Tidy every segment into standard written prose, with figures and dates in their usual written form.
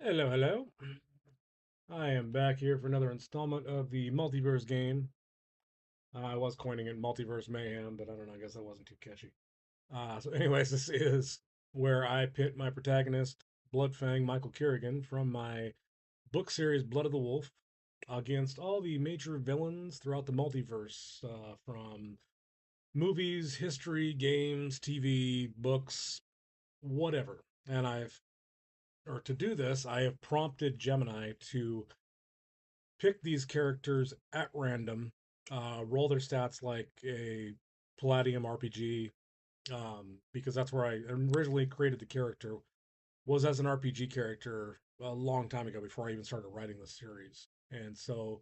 Hello, hello. I am back here for another installment of the Multiverse game. I was coining it Multiverse Mayhem, but I don't know, I guess that wasn't too catchy. Anyways, this is where I pit my protagonist, Bloodfang Michael Kerrigan, from my book series Blood of the Wolf against all the major villains throughout the multiverse, from movies, history, games, TV, books, whatever. And to do this, I have prompted Gemini to pick these characters at random, roll their stats like a Palladium RPG, because that's where I originally created the character, was as an RPG character a long time ago before I even started writing the series. And so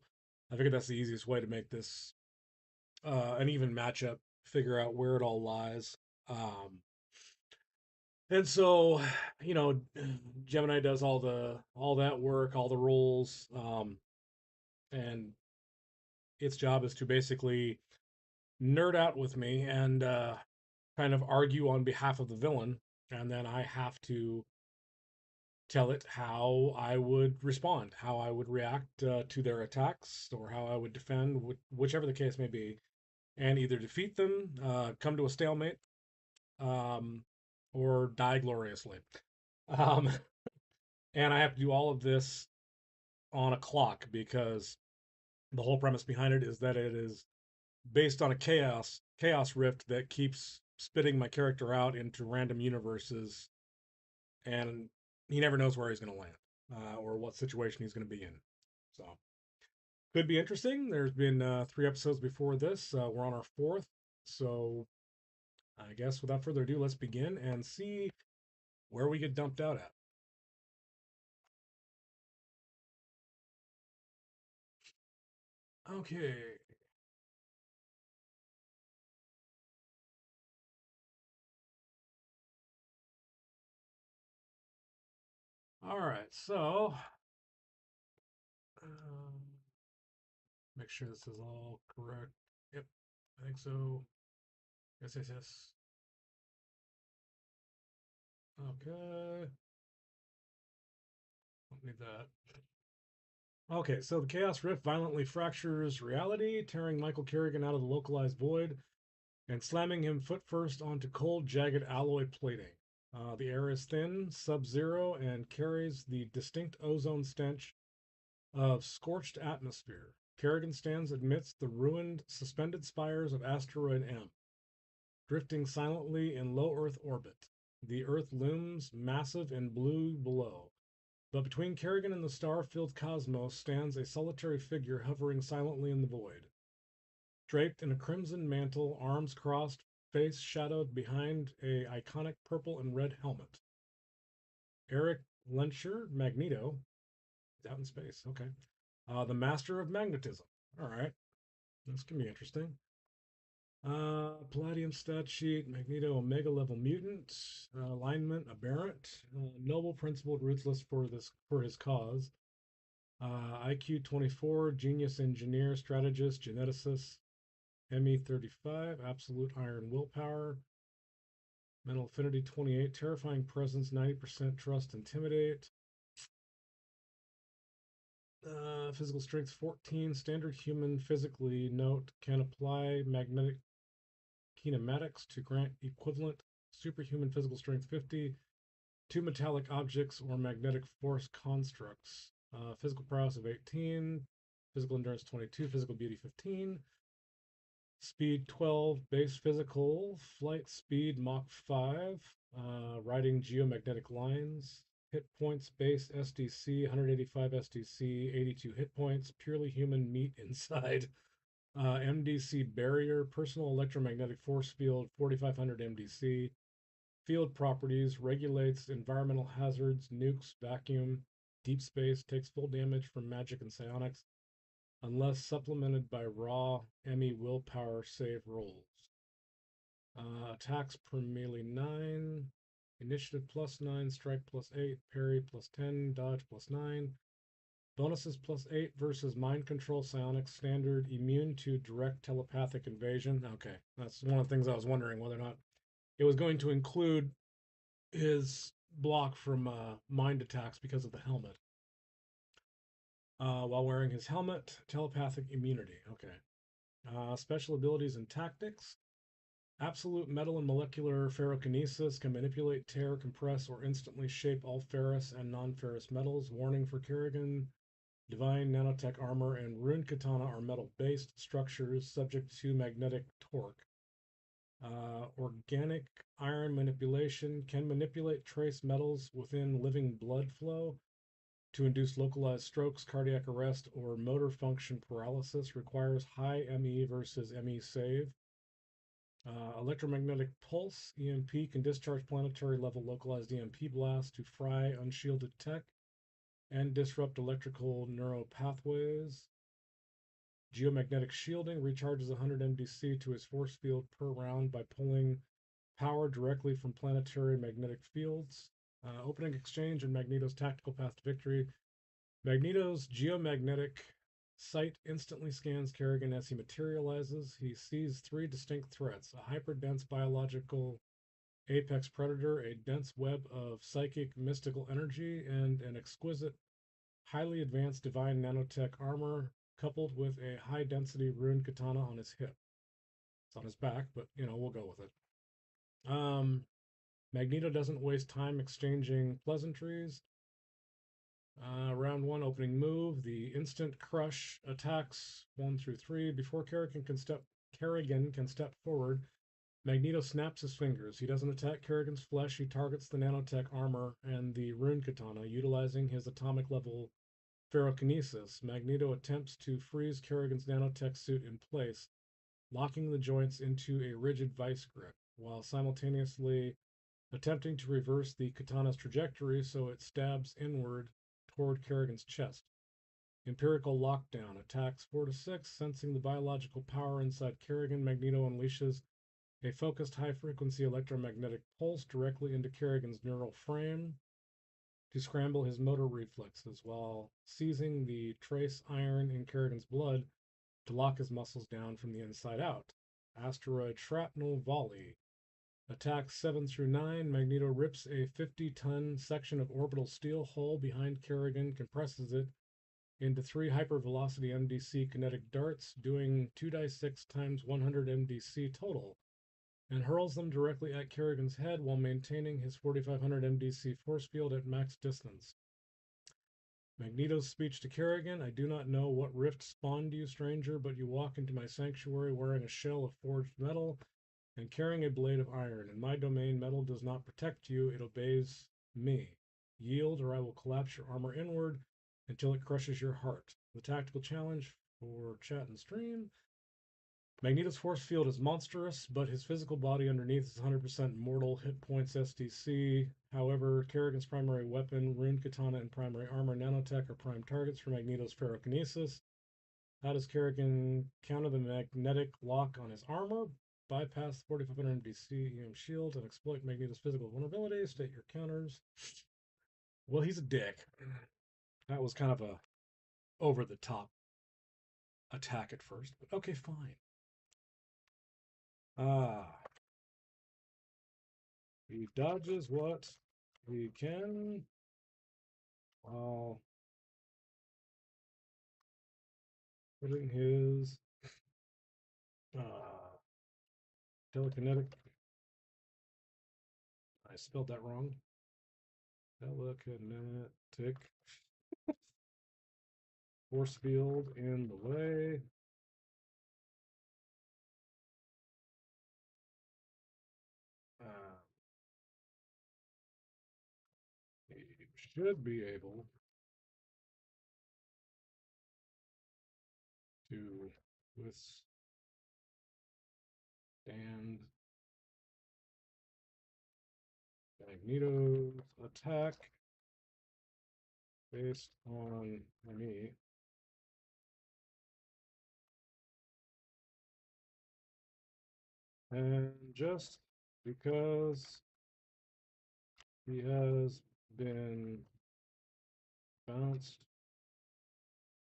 I figured that's the easiest way to make this an even matchup, figure out where it all lies. And so, you know, Gemini does all that work, all the rolls, and its job is to basically nerd out with me and kind of argue on behalf of the villain, and then I have to tell it how I would respond, how I would react to their attacks, or how I would defend, whichever the case may be, and either defeat them, come to a stalemate, um, or die gloriously. Um, and I have to do all of this on a clock because the whole premise behind it is that it is based on a chaos rift that keeps spitting my character out into random universes, and he never knows where he's going to land, or what situation he's going to be in. So could be interesting. There's been 3 episodes before this. We're on our fourth, so I guess without further ado, let's begin and see where we get dumped out at. Okay. All right. So um, make sure this is all correct. Yep, I think so. Yes, yes, yes. Okay. Don't need that. Okay, so the Chaos Rift violently fractures reality, tearing Michael Kerrigan out of the localized void and slamming him foot first onto cold, jagged alloy plating. The air is thin, sub zero, and carries the distinct ozone stench of scorched atmosphere. Kerrigan stands amidst the ruined, suspended spires of asteroid M, drifting silently in low Earth orbit. The Earth looms massive and blue below. But between Kerrigan and the star-filled cosmos stands a solitary figure hovering silently in the void. Draped in a crimson mantle, arms crossed, face shadowed behind a iconic purple and red helmet. Eric Lencher, Magneto, is out in space. Okay. The master of magnetism. All right. This can be interesting. Palladium stat sheet, Magneto, Omega level mutant, alignment aberrant, noble, principled, ruthless for his cause. IQ 24, genius engineer, strategist, geneticist. ME 35, absolute iron willpower. Mental affinity 28, terrifying presence 90%, trust, intimidate. Physical strength 14, standard human physically. Note can apply magnetic kinematics to grant equivalent superhuman physical strength 50 to metallic objects or magnetic force constructs. Physical prowess of 18, physical endurance 22, physical beauty 15, speed 12, base physical, flight speed Mach 5, riding geomagnetic lines, hit points base SDC, 185 SDC, 82 hit points, purely human meat inside. MDC barrier, personal electromagnetic force field, 4500 MDC. Field properties regulates environmental hazards, nukes, vacuum, deep space, takes full damage from magic and psionics, unless supplemented by raw ME willpower save rolls. Attacks per melee 9, initiative plus 9, strike plus 8, parry plus 10, dodge plus 9. Bonuses plus 8 versus mind control psionics standard, immune to direct telepathic invasion. Okay, that's one of the things I was wondering whether or not it was going to include his block from mind attacks because of the helmet. While wearing his helmet, telepathic immunity. Okay. Special abilities and tactics. Absolute metal and molecular ferrokinesis can manipulate, tear, compress, or instantly shape all ferrous and non ferrous metals. Warning for Kerrigan. Divine nanotech armor and rune katana are metal based structures subject to magnetic torque. Organic iron manipulation can manipulate trace metals within living blood flow to induce localized strokes, cardiac arrest, or motor function paralysis. Requires high ME versus ME save. Electromagnetic pulse EMP can discharge planetary level localized EMP blasts to fry unshielded tech and disrupt electrical neural pathways. Geomagnetic shielding recharges 100 MDC to his force field per round by pulling power directly from planetary magnetic fields. Opening exchange and Magneto's tactical path to victory. Magneto's geomagnetic sight instantly scans Kerrigan as he materializes. He sees three distinct threats: a hyperdense biological apex predator, a dense web of psychic mystical energy, and an exquisite, highly advanced divine nanotech armor coupled with a high density rune katana on his hip. It's on his back, but we'll go with it. Magneto doesn't waste time exchanging pleasantries. Round one, opening move. The instant crush attacks 1 through 3. Before Kerrigan can step forward, Magneto snaps his fingers. He doesn't attack Kerrigan's flesh. He targets the nanotech armor and the rune katana, utilizing his atomic level ferrokinesis. Magneto attempts to freeze Kerrigan's nanotech suit in place, locking the joints into a rigid vice grip, while simultaneously attempting to reverse the katana's trajectory so it stabs inward toward Kerrigan's chest. Empirical lockdown attacks 4 to 6, sensing the biological power inside Kerrigan. Magneto unleashes a focused high frequency electromagnetic pulse directly into Kerrigan's neural frame to scramble his motor reflexes while seizing the trace iron in Kerrigan's blood to lock his muscles down from the inside out. Asteroid shrapnel volley. Attacks 7 through 9. Magneto rips a 50-ton section of orbital steel hull behind Kerrigan, compresses it into 3 hypervelocity MDC kinetic darts, doing 2d6 times 100 MDC total, and hurls them directly at Kerrigan's head while maintaining his 4500 MDC force field at max distance. Magneto's speech to Kerrigan: I do not know what rift spawned you, stranger, but you walk into my sanctuary wearing a shell of forged metal and carrying a blade of iron. In my domain, metal does not protect you, it obeys me. Yield, or I will collapse your armor inward until it crushes your heart. The tactical challenge for chat and stream: Magneto's force field is monstrous, but his physical body underneath is 100% mortal. Hit points SDC. However, Kerrigan's primary weapon, rune katana, and primary armor, nanotech, are prime targets for Magneto's ferrokinesis. How does Kerrigan counter the magnetic lock on his armor? Bypass 4500 MDC EM shield and exploit Magneto's physical vulnerability. State your counters. Well, he's a dick. That was kind of a over the top attack at first, but okay, fine. Ah, he dodges what he can while putting his telekinetic. I spelled that wrong. Telekinetic force field in the way. He should be able to withstand Magneto's attack based on me. And just because he has been bounced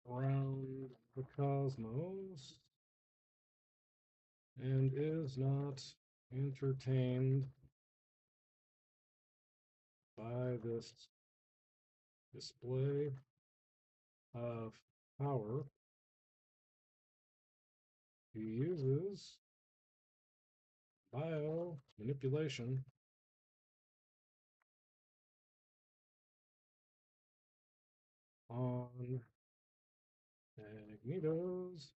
around the cosmos and is not entertained by this display of power, he uses bio manipulation on Magneto's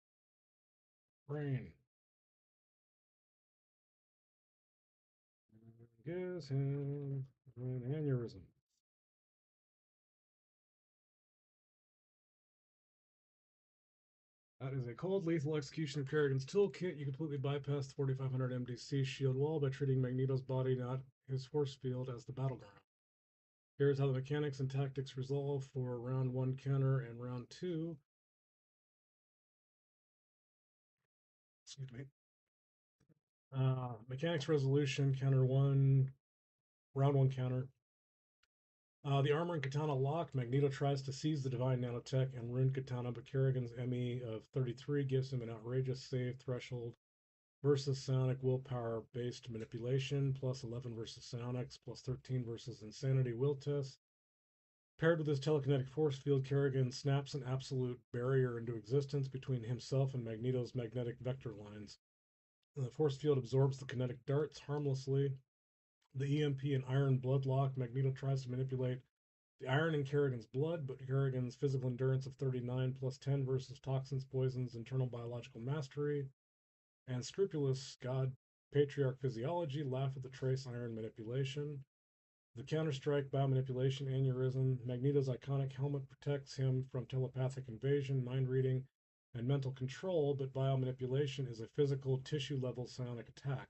brain. Gives him an aneurysm. That is a cold, lethal execution of Kerrigan's toolkit. You completely bypass the 4500 MDC shield wall by treating Magneto's body, not his force field, as the battleground. Here's how the mechanics and tactics resolve for round 1 counter and round 2. Excuse me. Mechanics resolution, counter 1, round 1 counter. The armor and katana lock. Magneto tries to seize the divine nanotech and ruin katana, but Kerrigan's ME of 33 gives him an outrageous save threshold versus psionic willpower based manipulation, plus 11 versus psionics, plus 13 versus insanity will test. Paired with his telekinetic force field, Kerrigan snaps an absolute barrier into existence between himself and Magneto's magnetic vector lines. The force field absorbs the kinetic darts harmlessly. The EMP and iron blood lock. Magneto tries to manipulate the iron in Kerrigan's blood, but Kerrigan's physical endurance of 39 plus 10 versus toxins, poisons, internal biological mastery, and scrupulous god patriarch physiology laugh at the trace iron manipulation. The counterstrike biomanipulation aneurysm. Magneto's iconic helmet protects him from telepathic invasion, mind reading, and mental control, but biomanipulation is a physical tissue level psionic attack.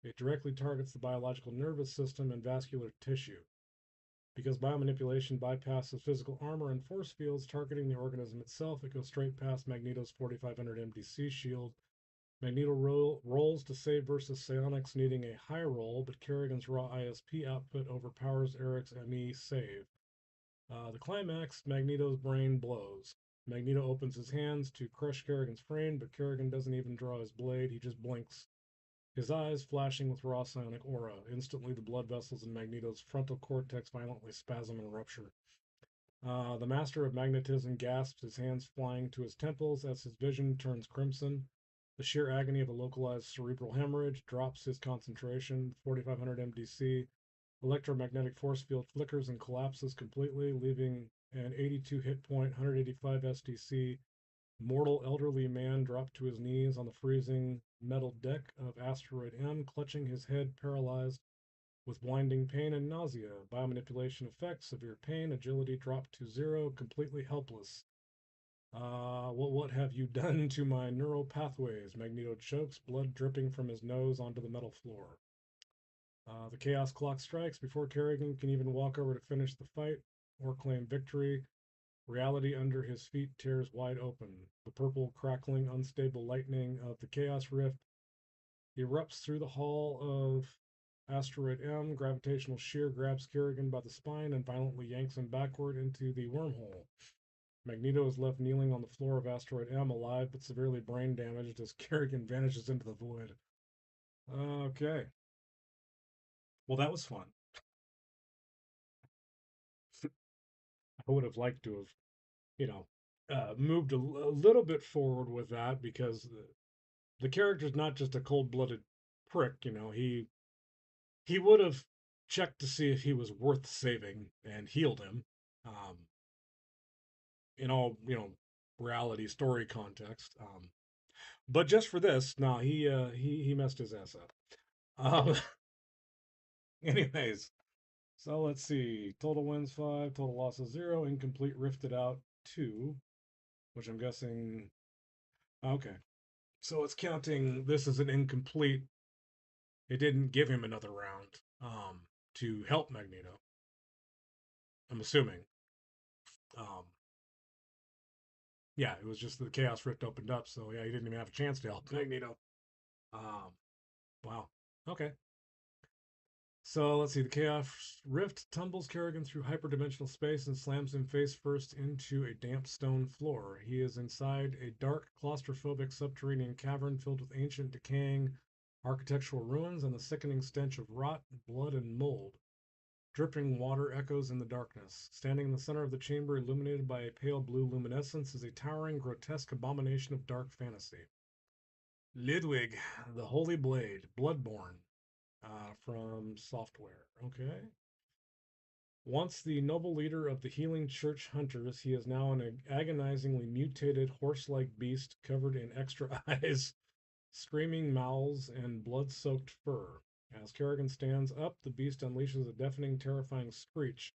It directly targets the biological nervous system and vascular tissue. Because biomanipulation bypasses physical armor and force fields targeting the organism itself, it goes straight past Magneto's 4500 MDC shield. Magneto rolls to save versus psionics, needing a high roll, but Kerrigan's raw ISP output overpowers Eric's ME save. The climax, Magneto's brain blows. Magneto opens his hands to crush Kerrigan's frame, but Kerrigan doesn't even draw his blade, he just blinks, his eyes flashing with raw psionic aura. Instantly, the blood vessels in Magneto's frontal cortex violently spasm and rupture. The master of magnetism gasps, his hands flying to his temples as his vision turns crimson. The sheer agony of a localized cerebral hemorrhage drops his concentration. 4500 MDC electromagnetic force field flickers and collapses completely, leaving an 82 hit point, 185 SDC mortal elderly man dropped to his knees on the freezing metal deck of Asteroid M, clutching his head, paralyzed with blinding pain and nausea. Biomanipulation effects, severe pain, agility dropped to 0, completely helpless. What have you done to my neural pathways? Magneto chokes, blood dripping from his nose onto the metal floor. The chaos clock strikes before Kerrigan can even walk over to finish the fight or claim victory. Reality under his feet tears wide open. The purple, crackling, unstable lightning of the Chaos Rift erupts through the hull of Asteroid M. Gravitational shear grabs Kerrigan by the spine and violently yanks him backward into the wormhole. Magneto is left kneeling on the floor of Asteroid M, alive but severely brain damaged as Kerrigan vanishes into the void. Okay. Well, that was fun. I would have liked to have, you know, moved a little bit forward with that because the character's not just a cold-blooded prick. He would have checked to see if he was worth saving and healed him. Um, in all reality story context. But just for this, no, he messed his ass up. Um, anyways, so let's see. Total wins 5, total losses 0, incomplete rifted out 2, which I'm guessing. Okay, so it's counting this as an incomplete. It didn't give him another round to help Magneto. I'm assuming. Um, yeah, it was just the Chaos Rift opened up, so yeah, he didn't even have a chance to help Magneto. Um, wow. Okay. So let's see. The Chaos Rift tumbles Kerrigan through hyperdimensional space and slams him face first into a damp stone floor. He is inside a dark, claustrophobic subterranean cavern filled with ancient, decaying architectural ruins and the sickening stench of rot, blood, and mold. Dripping water echoes in the darkness. Standing in the center of the chamber, illuminated by a pale blue luminescence, is a towering, grotesque abomination of dark fantasy. Ludwig, the Holy Blade, Bloodborne, from Software. Okay. Once the noble leader of the Healing Church Hunters, he is now an agonizingly mutated horse like beast covered in extra eyes, screaming mouths, and blood soaked fur. As Kerrigan stands up, the beast unleashes a deafening, terrifying screech.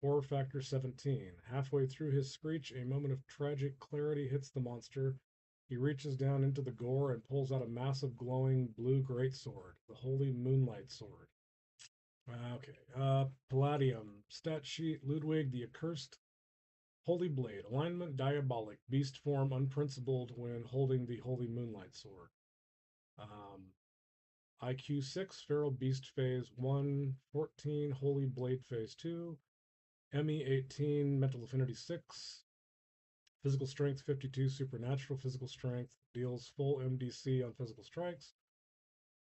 Horror factor 17. Halfway through his screech, a moment of tragic clarity hits the monster. He reaches down into the gore and pulls out a massive, glowing blue greatsword, the Holy Moonlight Sword. Okay. Palladium. Stat sheet. Ludwig the Accursed. Holy Blade. Alignment diabolic. Beast form unprincipled when holding the Holy Moonlight Sword. Um, IQ 6. Feral Beast Phase 1. 14. Holy Blade Phase 2. ME 18. Mental Affinity 6. Physical Strength 52. Supernatural Physical Strength. Deals full MDC on physical strikes.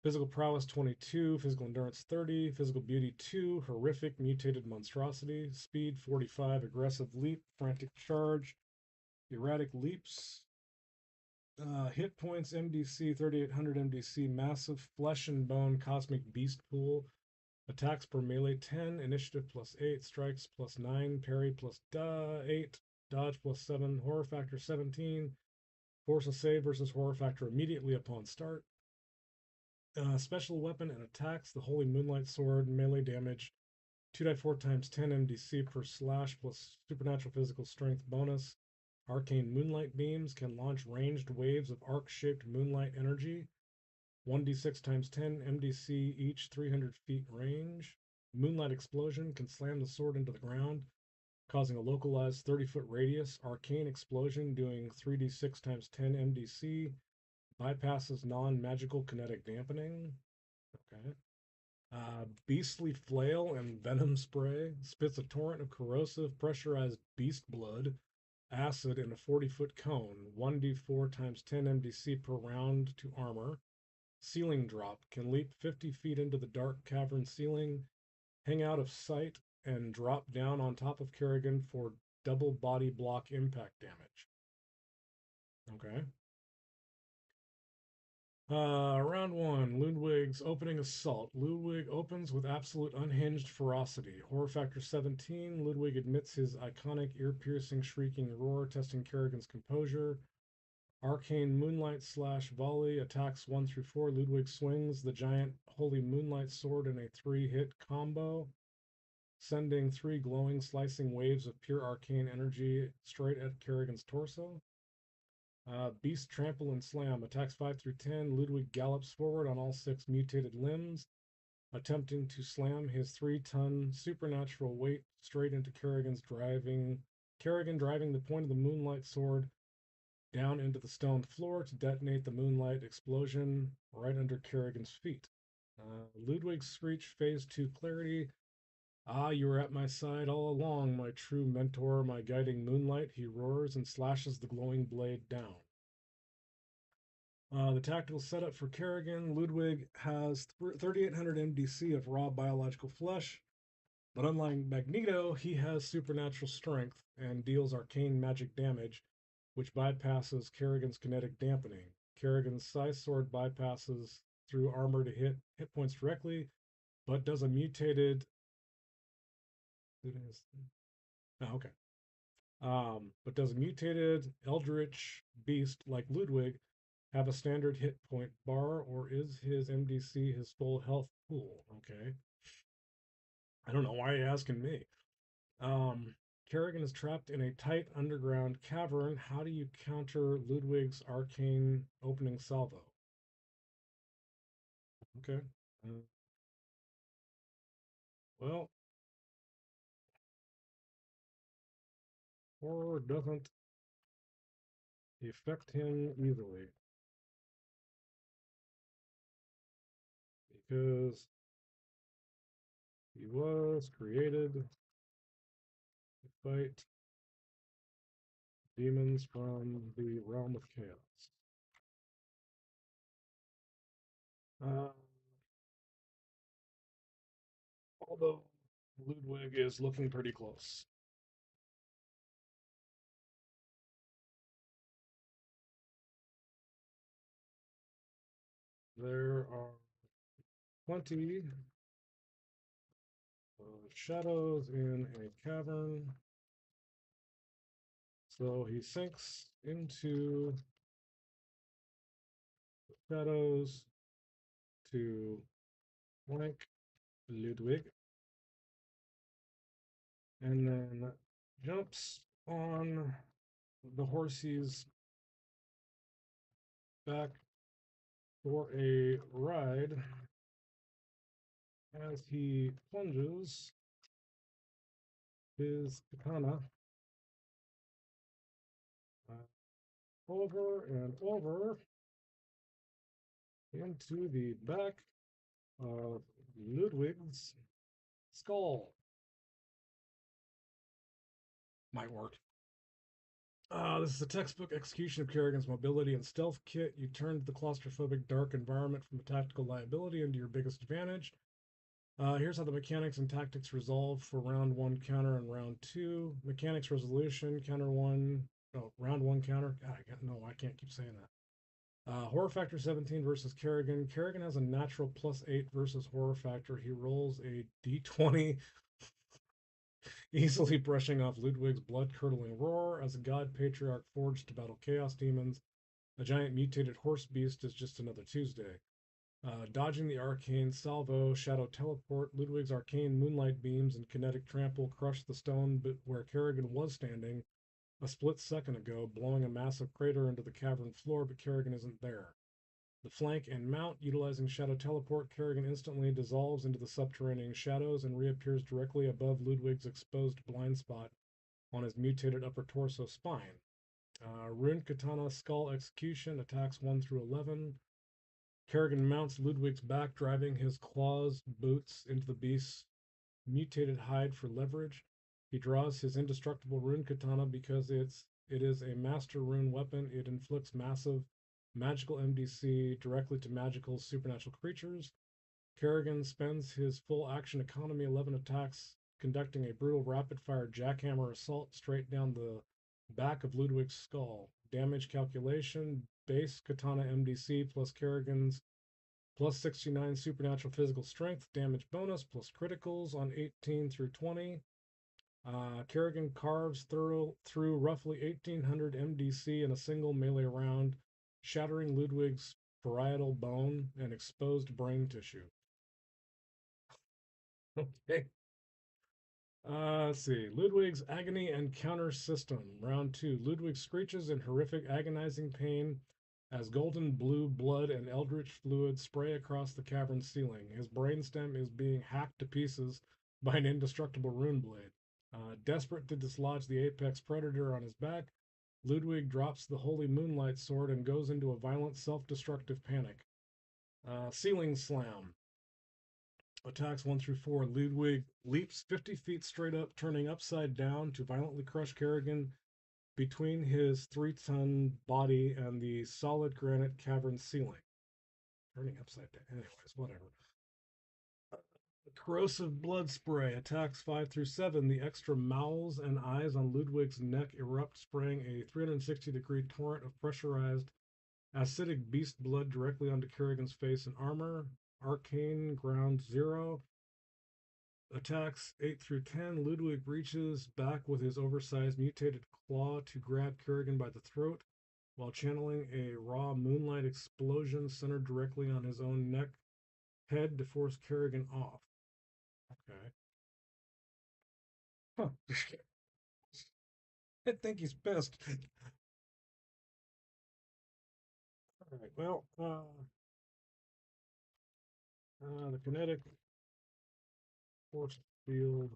Physical prowess 22, physical endurance 30, physical beauty 2, horrific mutated monstrosity, speed 45, aggressive leap, frantic charge, erratic leaps, hit points MDC 3800 MDC, massive flesh and bone cosmic beast pool, attacks per melee 10, initiative plus 8, strikes plus 9, parry plus 8, dodge plus 7, horror factor 17, force a save versus horror factor immediately upon start. Special weapon and attacks, the Holy Moonlight Sword, melee damage, 2d4 times 10 MDC per slash plus supernatural physical strength bonus. Arcane Moonlight Beams can launch ranged waves of arc-shaped moonlight energy, 1d6 times 10 MDC each 300 feet range. Moonlight Explosion can slam the sword into the ground, causing a localized 30-foot radius. Arcane Explosion doing 3d6 times 10 MDC, bypasses non-magical kinetic dampening. Okay. Beastly Flail and Venom Spray spits a torrent of corrosive, pressurized beast blood, acid in a 40-foot cone, 1d4 times 10 MDC per round to armor. Ceiling Drop can leap 50 feet into the dark cavern ceiling, hang out of sight, and drop down on top of Kerrigan for double body block impact damage. Okay. Round one, Ludwig's opening assault. Ludwig opens with absolute unhinged ferocity. Horror factor 17. Ludwig admits his iconic ear-piercing shrieking roar, testing Kerrigan's composure. Arcane Moonlight slash volley attacks 1 through 4. Ludwig swings the giant Holy Moonlight Sword in a 3-hit combo, sending 3 glowing, slicing waves of pure arcane energy straight at Kerrigan's torso. Beast Trample and Slam attacks 5 through 10. Ludwig gallops forward on all 6 mutated limbs, attempting to slam his 3-ton supernatural weight straight into Kerrigan's Kerrigan driving the point of the Moonlight Sword down into the stone floor to detonate the Moonlight Explosion right under Kerrigan's feet. Ludwig's Screech Phase 2 Clarity. Ah, you were at my side all along, my true mentor, my guiding moonlight, he roars and slashes the glowing blade down. The tactical setup for Kerrigan, Ludwig has 3,800 MDC of raw biological flesh, but unlike Magneto, he has supernatural strength and deals arcane magic damage, which bypasses Kerrigan's kinetic dampening. Kerrigan's Scythe Sword bypasses through armor to hit points directly, but does a mutated. Oh, okay. But does a mutated Eldritch beast like Ludwig have a standard hit point bar, or is his MDC his full health pool? Okay. I don't know why you're asking me. Kerrigan is trapped in a tight underground cavern. How do you counter Ludwig's arcane opening salvo? Okay. Uh, well, horror doesn't affect him easily because he was created to fight demons from the realm of chaos. Uh, although Ludwig is looking pretty close. There are plenty of shadows in a cavern. So he sinks into the shadows to flank Ludwig and then jumps on the horsey's back for a ride as he plunges his katana over and over into the back of Ludwig's skull. Might work. This is a textbook execution of Kerrigan's mobility and stealth kit. You turned the claustrophobic dark environment from a tactical liability into your biggest advantage. Here's how the mechanics and tactics resolve for round one counter and round two. Mechanics resolution, counter one. Oh, round one counter. God, no, I can't keep saying that. Horror factor 17 versus Kerrigan. Kerrigan has a natural +8 versus horror factor. He rolls a d20, easily brushing off Ludwig's blood curdling roar. As a god patriarch forged to battle chaos demons, a giant mutated horse beast is just another Tuesday. Dodging the arcane salvo, shadow teleport, Ludwig's arcane moonlight beams and kinetic trample crush the stone where Kerrigan was standing a split second ago, blowing a massive crater into the cavern floor, but Kerrigan isn't there. The flank and mount, utilizing shadow teleport, Kerrigan instantly dissolves into the subterranean shadows and reappears directly above Ludwig's exposed blind spot on his mutated upper torso spine. Rune Katana Skull Execution, attacks 1 through 11. Kerrigan mounts Ludwig's back, driving his claws, boots into the beast's mutated hide for leverage. He draws his indestructible rune katana because it is a master rune weapon. It inflicts massive magical MDC directly to magical supernatural creatures. Kerrigan spends his full action economy 11 attacks, conducting a brutal rapid fire jackhammer assault straight down the back of Ludwig's skull. Damage calculation base katana MDC plus Kerrigan's +69 supernatural physical strength, damage bonus, plus criticals on 18 through 20. Kerrigan carves through roughly 1800 MDC in a single melee round, shattering Ludwig's parietal bone and exposed brain tissue. Okay. Let's see. Ludwig's agony and counter system. Round two. Ludwig screeches in horrific, agonizing pain as golden blue blood and eldritch fluid spray across the cavern ceiling. His brainstem is being hacked to pieces by an indestructible rune blade. Desperate to dislodge the apex predator on his back, Ludwig drops the holy moonlight sword and goes into a violent self destructive panic. Ceiling slam. Attacks 1 through 4. Ludwig leaps 50 feet straight up, turning upside down to violently crush Kerrigan between his 3-ton body and the solid granite cavern ceiling. Turning upside down. Anyways, whatever. Corrosive blood spray. Attacks 5 through 7. The extra mouths and eyes on Ludwig's neck erupt, spraying a 360-degree torrent of pressurized acidic beast blood directly onto Kerrigan's face and armor. Arcane ground 0. Attacks 8 through 10. Ludwig reaches back with his oversized mutated claw to grab Kerrigan by the throat while channeling a raw moonlight explosion centered directly on his own neck head to force Kerrigan off. Okay. Huh. I think he's pissed. All right. Well, the kinetic force field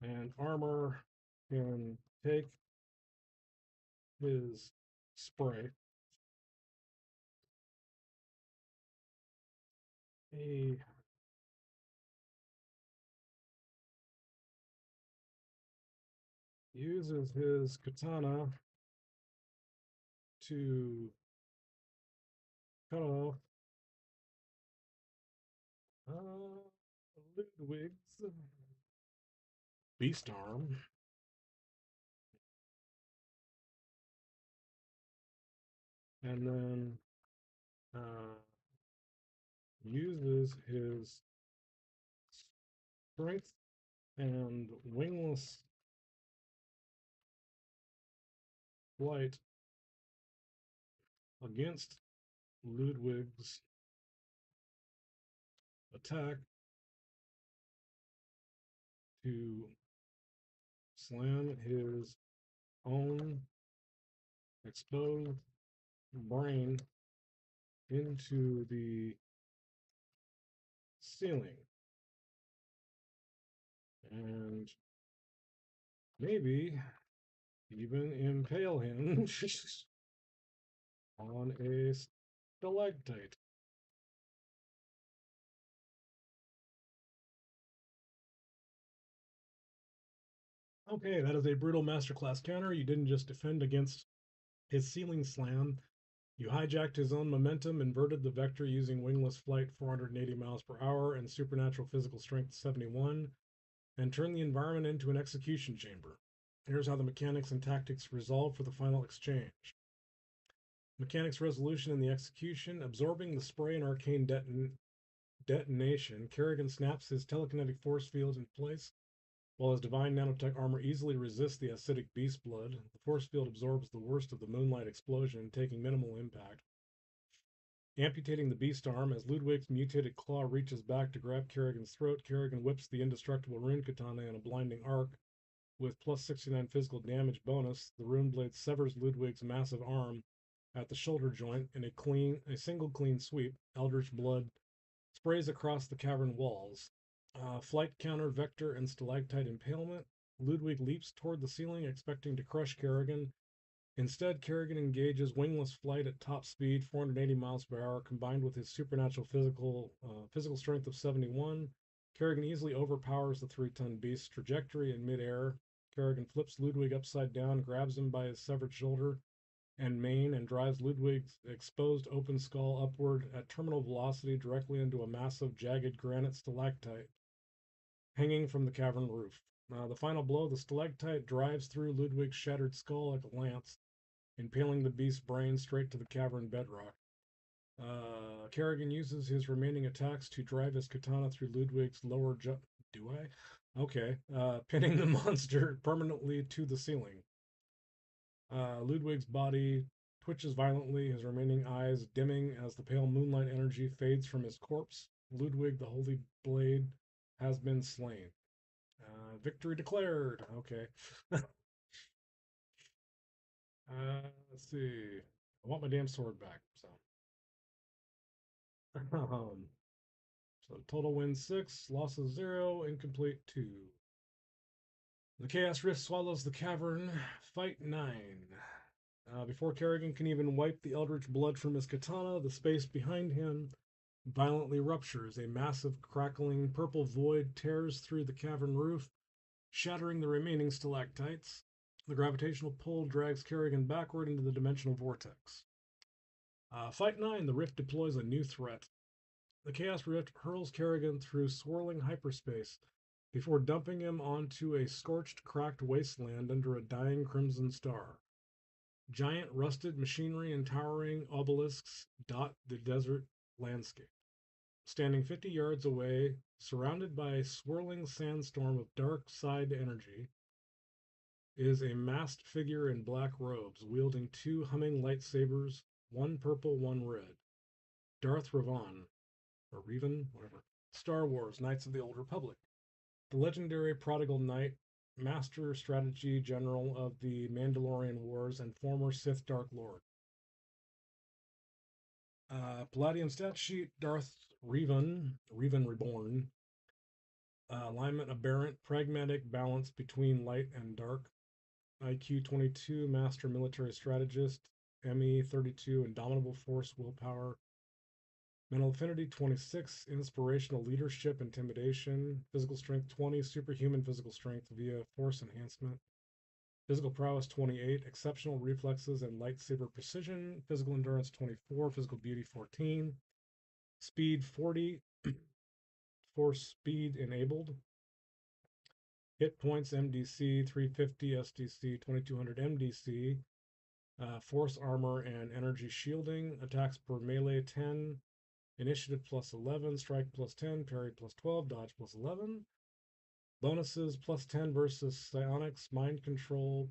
and armor can take his spray. He uses his katana to cut off Ludwig's Beast Arm. And then uh, uses his strength and wingless flight against Ludwig's attack to slam his own exposed brain into the ceiling and maybe even impale him on a stalactite. Okay, that is a brutal masterclass counter. You didn't just defend against his ceiling slam, you hijacked his own momentum, inverted the vector using wingless flight 480 miles per hour and supernatural physical strength 71, and turned the environment into an execution chamber. Here's how the mechanics and tactics resolve for the final exchange. Mechanics resolution in the execution, absorbing the spray and arcane detonation, Kerrigan snaps his telekinetic force field in place, while his divine nanotech armor easily resists the acidic beast blood. The force field absorbs the worst of the moonlight explosion, taking minimal impact. Amputating the beast arm, as Ludwig's mutated claw reaches back to grab Kerrigan's throat, Kerrigan whips the indestructible rune katana in a blinding arc. With plus 69 physical damage bonus, the rune blade severs Ludwig's massive arm at the shoulder joint in a single clean sweep. Eldritch blood sprays across the cavern walls. Flight counter, vector, and stalactite impalement. Ludwig leaps toward the ceiling, expecting to crush Kerrigan. Instead, Kerrigan engages wingless flight at top speed, 480 miles per hour, combined with his supernatural physical strength of 71. Kerrigan easily overpowers the 3-ton beast's trajectory in midair. Kerrigan flips Ludwig upside down, grabs him by his severed shoulder and mane, and drives Ludwig's exposed open skull upward at terminal velocity directly into a massive, jagged granite stalactite hanging from the cavern roof. The final blow, the stalactite drives through Ludwig's shattered skull like a lance, impaling the beast's brain straight to the cavern bedrock. Kerrigan uses his remaining attacks to drive his katana through Ludwig's lower jaw. Do I? Okay. Pinning the monster permanently to the ceiling. Ludwig's body twitches violently, his remaining eyes dimming as the pale moonlight energy fades from his corpse. Ludwig, the holy blade, has been slain. Victory declared. Okay. Let's see. I want my damn sword back. So total wins 6, losses 0, incomplete 2. The Chaos Rift swallows the cavern. Fight 9. Before Kerrigan can even wipe the eldritch blood from his katana, the space behind him violently ruptures. A massive, crackling purple void tears through the cavern roof, shattering the remaining stalactites. The gravitational pull drags Kerrigan backward into the dimensional vortex. Fight 9, the rift deploys a new threat. The Chaos Rift hurls Kerrigan through swirling hyperspace before dumping him onto a scorched, cracked wasteland under a dying crimson star. Giant rusted machinery and towering obelisks dot the desert landscape. Standing 50 yards away, surrounded by a swirling sandstorm of dark side energy, is a masked figure in black robes, wielding 2 humming lightsabers, one purple, one red. Darth Revan, or Revan, whatever. Star Wars, Knights of the Old Republic. The legendary prodigal knight, master strategy general of the Mandalorian Wars, and former Sith Dark Lord. Palladium stat sheet, Darth Revan Reborn. Alignment aberrant, pragmatic balance between light and dark. IQ 22, master military strategist. ME 32, indomitable force, willpower. Mental affinity 26, inspirational leadership, intimidation. Physical strength 20, superhuman physical strength via force enhancement. Physical prowess 28, exceptional reflexes and lightsaber precision. Physical endurance 24, physical beauty 14. Speed 40, force speed enabled. Hit points MDC 350, SDC 2200 MDC. Force armor and energy shielding. Attacks per melee 10. Initiative plus 11. Strike plus 10. Parry plus 12. Dodge plus 11. Bonuses plus 10 versus psionics, mind control,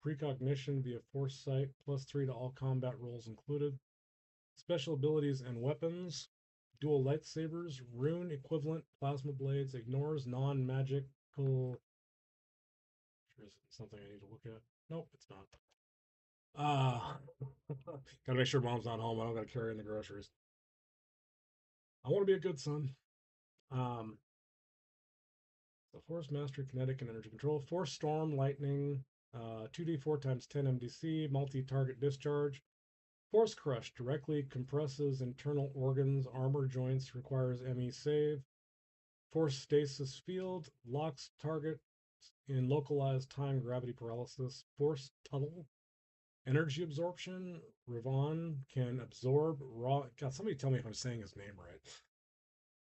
precognition via foresight, plus 3 to all combat rolls included. Special abilities and weapons. Dual lightsabers, rune equivalent, plasma blades, ignores non-magical. Sure, is something I need to look at? Nope, it's not. Gotta make sure mom's not home. I don't gotta carry in the groceries. I want to be a good son. Um, so Force Mastery, Kinetic, and Energy Control. Force Storm, Lightning, 2d4 times 10 MDC, multi-target discharge. Force Crush directly compresses internal organs, armor joints, requires ME save. Force Stasis Field, locks target in localized time gravity paralysis. Force Tunnel, energy absorption. Revan can absorb raw. God, somebody tell me if I'm saying his name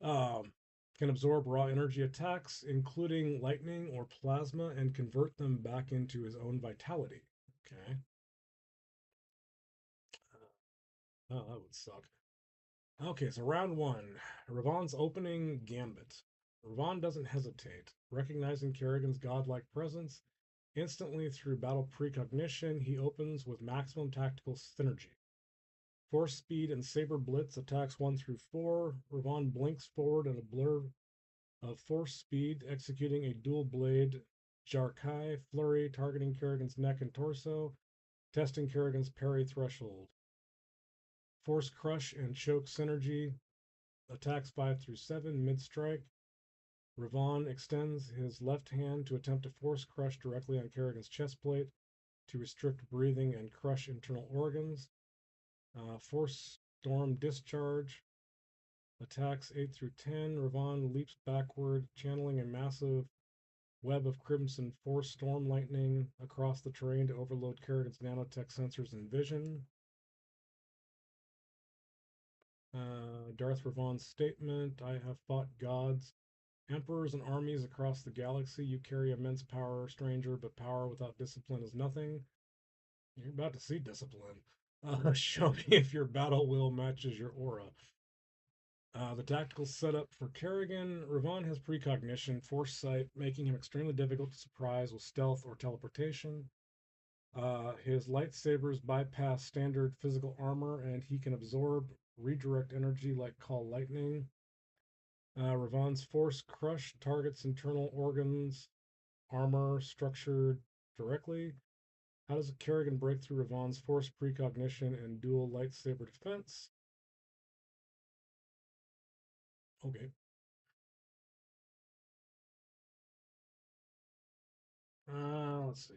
right. Can absorb raw energy attacks, including lightning or plasma, and convert them back into his own vitality. Okay. Oh, that would suck. Okay, so round one. Revan's opening gambit. Revan doesn't hesitate. Recognizing Kerrigan's godlike presence, instantly through battle precognition, he opens with maximum tactical synergy. Force speed and saber blitz attacks 1 through 4. Revan blinks forward in a blur of force speed, executing a dual blade Jarkai flurry, targeting Kerrigan's neck and torso, testing Kerrigan's parry threshold. Force crush and choke synergy, attacks 5 through 7, mid strike. Revan extends his left hand to attempt to force crush directly on Kerrigan's chest plate to restrict breathing and crush internal organs. Force storm discharge, attacks 8 through 10. Revan leaps backward, channeling a massive web of crimson force storm lightning across the terrain to overload Kerrigan's nanotech sensors and vision. Darth Revan's statement: I have fought gods, emperors, and armies across the galaxy. You carry immense power, stranger, but power without discipline is nothing. You're about to see discipline. Show me if your battle will matches your aura. The tactical setup for Kerrigan: Revan has precognition, foresight, making him extremely difficult to surprise with stealth or teleportation. His lightsabers bypass standard physical armor, and he can absorb redirect energy like Call Lightning. Revan's Force Crush targets internal organs, armor, structure directly. How does Kerrigan break through Revan's Force precognition and dual lightsaber defense? Okay. Let's see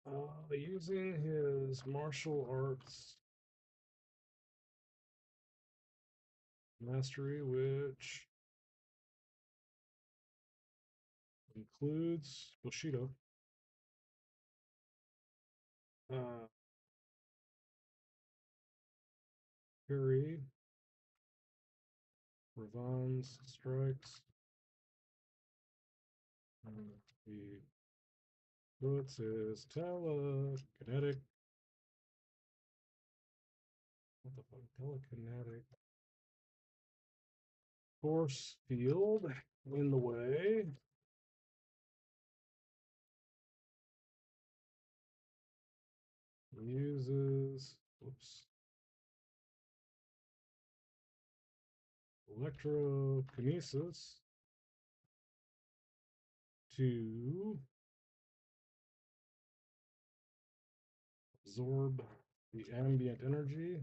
here. Using his martial arts mastery, which includes Bushido. Uh, Parry, Revan's strikes. He puts his telekinetic. What the fuck? Telekinetic force field in the way. Uses, whoops, electrokinesis to absorb the ambient energy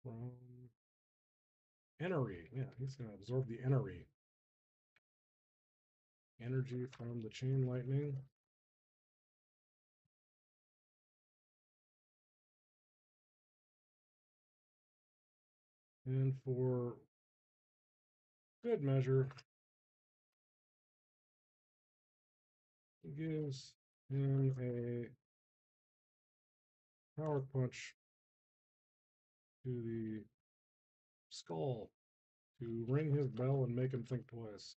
from energy. Yeah, he's going to absorb the energy from the chain lightning. And for good measure, he gives him a power punch to the skull. to ring his bell and make him think twice.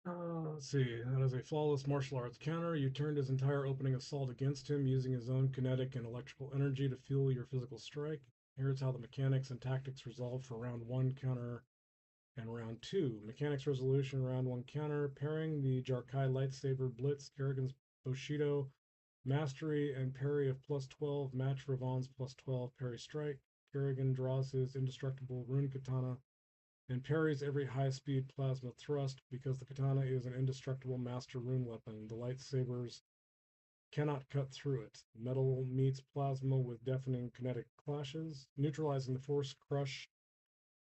Let's see. That is a flawless martial arts counter. You turned his entire opening assault against him using his own kinetic and electrical energy to fuel your physical strike. Here's how the mechanics and tactics resolve for round one counter and round two. Mechanics resolution, round one counter. Pairing the Jarkai lightsaber blitz, Kerrigan's Bushido mastery and parry of plus 12 match Ravan's plus 12 parry strike. Kerrigan draws his indestructible rune katana and parries every high-speed plasma thrust because the katana is an indestructible master rune weapon. The lightsabers cannot cut through it. Metal meets plasma with deafening kinetic clashes, neutralizing the force crush.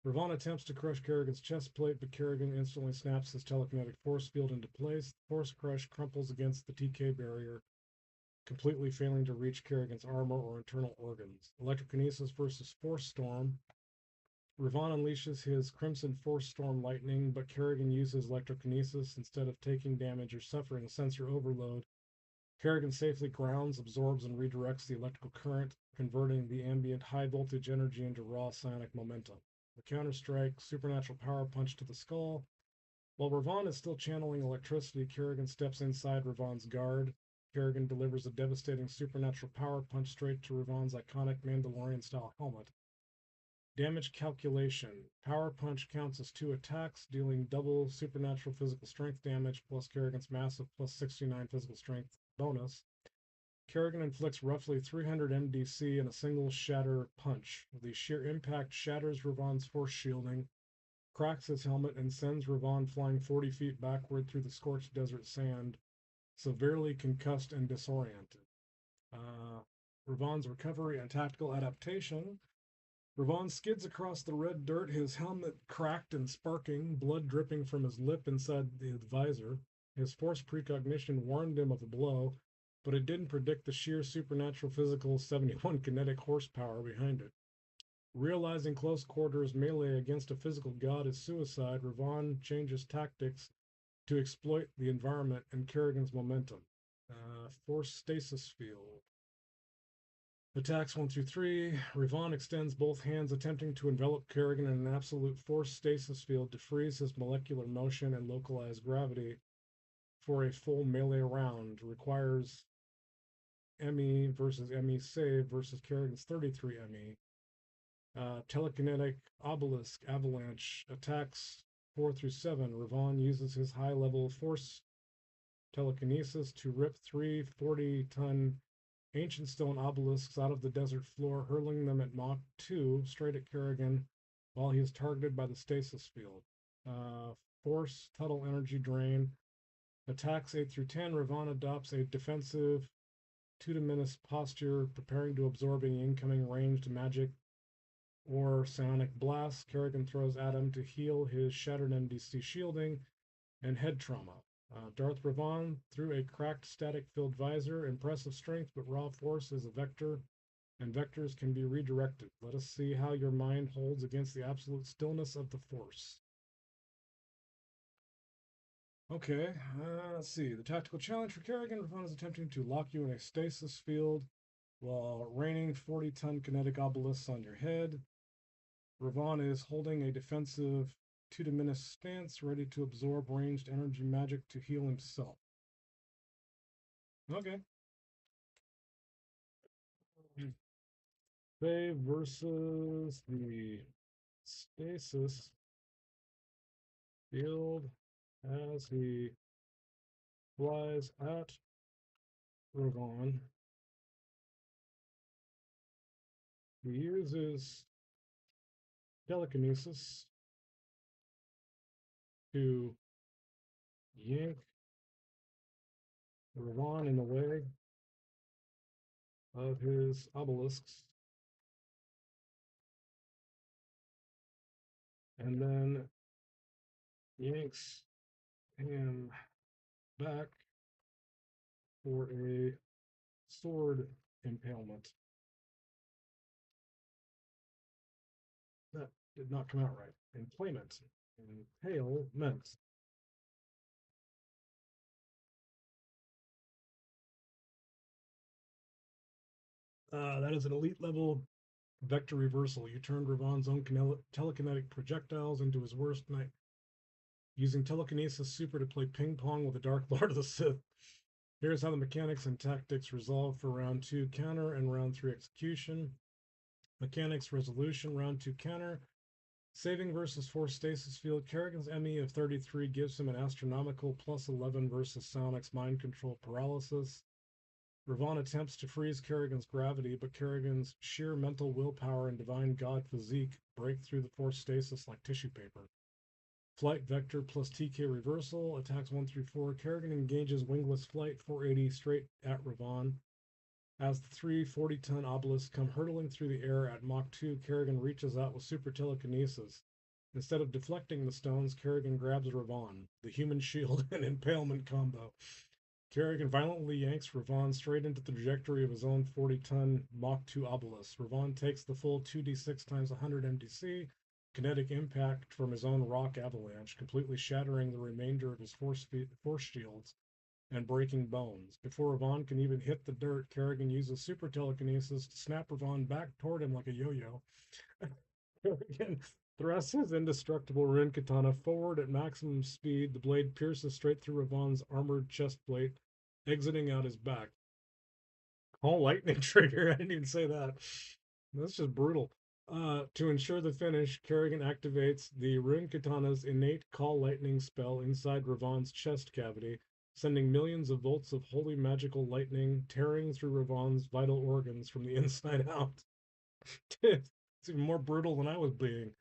Ravan attempts to crush Kerrigan's chest plate, but Kerrigan instantly snaps his telekinetic force field into place. The force crush crumples against the TK barrier, completely failing to reach Kerrigan's armor or internal organs. Electrokinesis versus Force Storm. Ravan unleashes his Crimson Force Storm Lightning, but Kerrigan uses Electrokinesis instead of taking damage or suffering sensor overload. Kerrigan safely grounds, absorbs, and redirects the electrical current, converting the ambient high voltage energy into raw psionic momentum. The counter-strike, supernatural power punch to the skull. While Ravan is still channeling electricity, Kerrigan steps inside Ravan's guard. Kerrigan delivers a devastating supernatural power punch straight to Ravan's iconic Mandalorian-style helmet. Damage calculation. Power punch counts as two attacks, dealing double supernatural physical strength damage plus Kerrigan's massive plus 69 physical strength bonus. Kerrigan inflicts roughly 300 MDC in a single shatter punch. The sheer impact shatters Ravan's force shielding, cracks his helmet, and sends Ravan flying 40 feet backward through the scorched desert sand, severely concussed and disoriented. Ravan's recovery and tactical adaptation. Ravan skids across the red dirt, his helmet cracked and sparking, blood dripping from his lip inside the visor. His force precognition warned him of a blow, but it didn't predict the sheer supernatural physical 71 kinetic horsepower behind it. Realizing close quarters melee against a physical god is suicide, Ravan changes tactics to exploit the environment and Kerrigan's momentum. Force stasis field. Attacks 1 through 3. Ravan extends both hands, attempting to envelop Kerrigan in an absolute force stasis field to freeze his molecular motion and localize gravity for a full melee round. Requires ME versus ME save versus Kerrigan's 33 ME. Telekinetic Obelisk Avalanche. Attacks 4 through 7. Ravan uses his high level force telekinesis to rip three 40-ton ancient stone obelisks out of the desert floor, hurling them at Mach 2 straight at Kerrigan while he is targeted by the stasis field. Force Tuttle Energy Drain. Attacks 8 through 10. Ravan adopts a defensive 2 to menace posture, preparing to absorb any incoming ranged magic or psionic blast. Kerrigan throws at him to heal his shattered MDC shielding and head trauma. Darth Revan through a cracked static-filled visor. Impressive strength, but raw force is a vector, and vectors can be redirected. Let us see how your mind holds against the absolute stillness of the force. Okay, let's see. The tactical challenge for Kerrigan. Revan is attempting to lock you in a stasis field while raining 40-ton kinetic obelisks on your head. Revan is holding a defensive 2 to menace stance, ready to absorb ranged energy magic to heal himself. Okay. Faye versus the stasis field as he flies at Revan. He uses telekinesis to yank Revan in the way of his obelisks, and then yanks him back for a sword impalement. That did not come out right. Employment. Impalement. That is an elite level vector reversal. You turned Ravan's own telekinetic projectiles into his worst night, using telekinesis super to play ping pong with the Dark Lord of the Sith. Here's how the mechanics and tactics resolve for round 2 counter and round 3 execution. Mechanics resolution, round 2 counter. Saving versus Force Stasis Field. Kerrigan's ME of 33 gives him an astronomical plus 11 versus Psionics mind control paralysis. Ravan attempts to freeze Kerrigan's gravity, but Kerrigan's sheer mental willpower and divine god physique break through the force stasis like tissue paper. Flight vector plus TK reversal, attacks 1 through 4. Kerrigan engages wingless flight 480 straight at Ravan. As the three 40-ton obelisks come hurtling through the air at Mach 2, Kerrigan reaches out with super telekinesis. Instead of deflecting the stones, Kerrigan grabs Ravan, the human shield and impalement combo. Kerrigan violently yanks Ravan straight into the trajectory of his own 40-ton Mach 2 obelisk. Ravan takes the full 2d6 times 100 MDC kinetic impact from his own rock avalanche, completely shattering the remainder of his force shields and breaking bones. Before Ravan can even hit the dirt, Kerrigan uses super telekinesis to snap Ravan back toward him like a yo-yo. Kerrigan thrusts his indestructible rune katana forward at maximum speed. The blade pierces straight through Ravan's armored chest plate, exiting out his back. Call lightning trigger. I didn't even say that. That's just brutal. To ensure the finish, Kerrigan activates the rune katana's innate call lightning spell inside Ravan's chest cavity, sending millions of volts of holy magical lightning tearing through Ravan's vital organs from the inside out. It's even more brutal than I was being.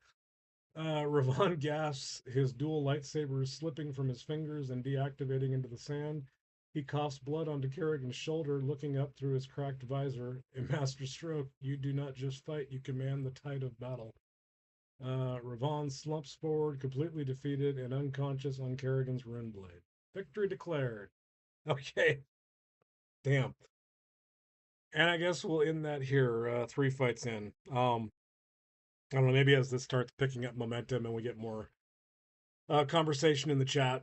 Ravan gasps, his dual lightsabers slipping from his fingers and deactivating into the sand. He coughs blood onto Kerrigan's shoulder, looking up through his cracked visor. A master stroke. You do not just fight, you command the tide of battle. Ravan slumps forward, completely defeated and unconscious on Kerrigan's rune blade. Victory declared. Okay. Damn. And I guess we'll end that here. 3 fights in. I don't know, maybe as this starts picking up momentum and we get more conversation in the chat,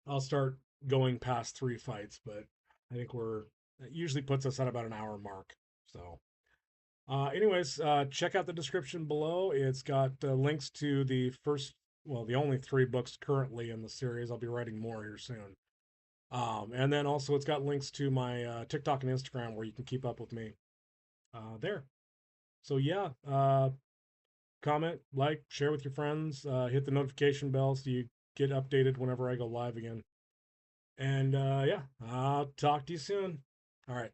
I'll start going past 3 fights, but I think it usually puts us at about an hour mark. So, anyways, check out the description below. It's got links to the only 3 books currently in the series. I'll be writing more here soon. And then also it's got links to my TikTok and Instagram where you can keep up with me there. So yeah, comment, like, share with your friends, hit the notification bell so you get updated whenever I go live again. And yeah, I'll talk to you soon. All right.